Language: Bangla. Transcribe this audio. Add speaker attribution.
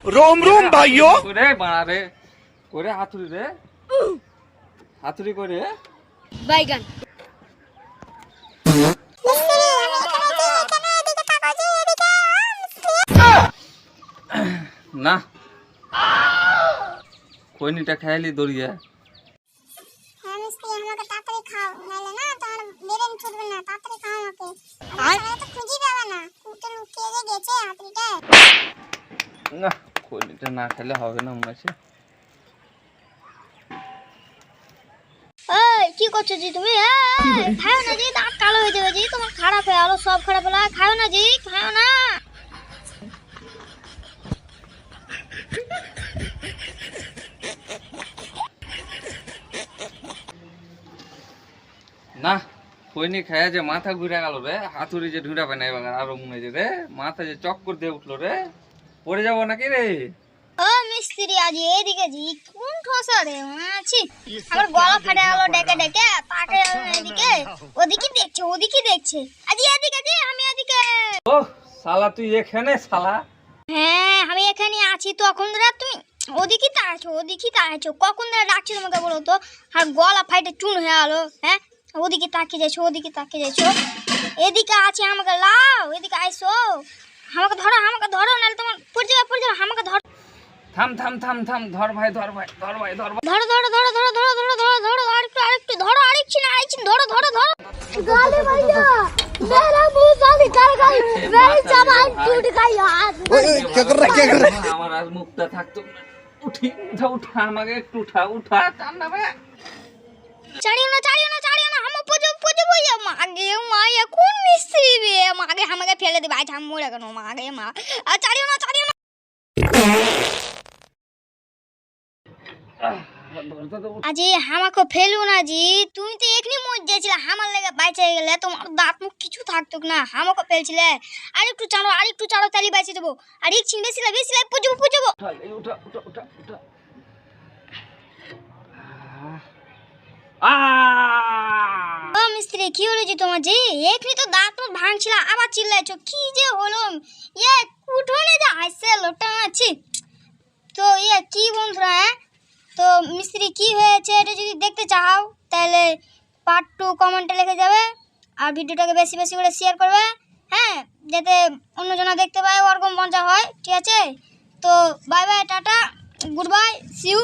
Speaker 1: रोम रोम भाइयों
Speaker 2: রে বাড়া রে করে হাতুড়ি রে হাতুড়ি করে
Speaker 3: বাইগান
Speaker 2: না কইনিটা খাইলি দড়িয়া
Speaker 4: হ্যাঁ মিষ্টি আমাকে তাড়াতাড়ি খাও নাহলে না তোমার বেরেন ছুটবে না তাড়াতাড়ি খাও আমাকে
Speaker 3: আর
Speaker 4: আর তো খুঁজে পাবে না কুটো লুকিয়ে যে গেছে হাতুড়িটা
Speaker 2: না কইনিটা না খেলে হবে না মনে আছে
Speaker 3: এই কি করছো জি তুমি এই খাও না জি দাঁত কালো হয়ে যাবে জি তোমার খারাপ হয়ে আলো সব খারাপ হলো খাও না জি খাও না
Speaker 2: না কইনি খায়া যে মাথা ঘুরে গেল রে হাতুড়ি যে ঢুঁড়া পায় না এবার আরো মনে যে রে মাথা যে চক্কর দিয়ে উঠলো রে পড়ে যাবো নাকি রে
Speaker 3: ও মিস্ত্রি আজ এদিকে জি কোন ঠোসা রে আছি আমার গলা ফাটে গেল ডেকে ডেকে তাকে এদিকে ওদিকে দেখছে আজ এদিকে জি আমি এদিকে
Speaker 2: ও শালা তুই এখানে শালা
Speaker 3: হ্যাঁ আমি এখানে আছি তখন ধরে তুমি ওদিকে তাকাচ্ছো কখন ধরে ডাকছি তোমাকে বলো তো আর গলা ফাইটে চুন হয়ে গেলো হ্যাঁ ওদিকে তাকিয়ে যাচ্ছো এদিকে আছে আমাকে লাও এদিকে আইসো আমাকে ধরো নাহলে তোমার পড়ে যাবে আমাকে ধরো
Speaker 2: থাম থাম থাম থাম ধর ভাই ধর ভাই ধর ভাই ধর ভাই
Speaker 3: ধরো আরেকটু ধরো আরেকটু ধরো গালি ভাইয়া मेरा मुंह साली कर गई मेरी जबान टूट गई आज
Speaker 1: क्या कर रहा है
Speaker 2: আমার আজ মুখটা থাকতো না। উঠা আমাকে একটু উঠা টান না ভাই
Speaker 3: চাড়িও না हम পুজো মাগে মা এখন মিস্ত্রি রে মাগে আমাকে ফেলে দিবে আজ আমি মরে গেল মাগে মা আর চাড়িও না আজি আমাকে ফেলু না জি তুমি তো এখনি মরে গেছিলে আমার লেগে বাইচে গেলে তোমার দাঁত মুখ কিছু থাকতো না আমাকে ফেলছিলে আরেকটু চাড়ো তালি বাইচে দেবো আর এক ছিন বেশি পুজো
Speaker 2: উঠা
Speaker 3: ও মিস্ত্রি কি হলো জি তোমার জি এখনি তো দাঁত মুখ ভাঙছিল আবার চিল্লাইছো কি যে হলো উঠোনে যা হাসছে লোটা আছে তো কি বন্ধুরা তো মিস্ত্রি কি হয়েছে এটা যদি দেখতে চাও তাহলে পার্ট 2 কমেন্টে লিখে যাবে আর ভিডিওটাকে বেশি করে শেয়ার করবে হ্যাঁ যাতে অন্যজনা দেখতে পায় ওরকম মজা হয় ঠিক আছে তো bye bye tata good bye see you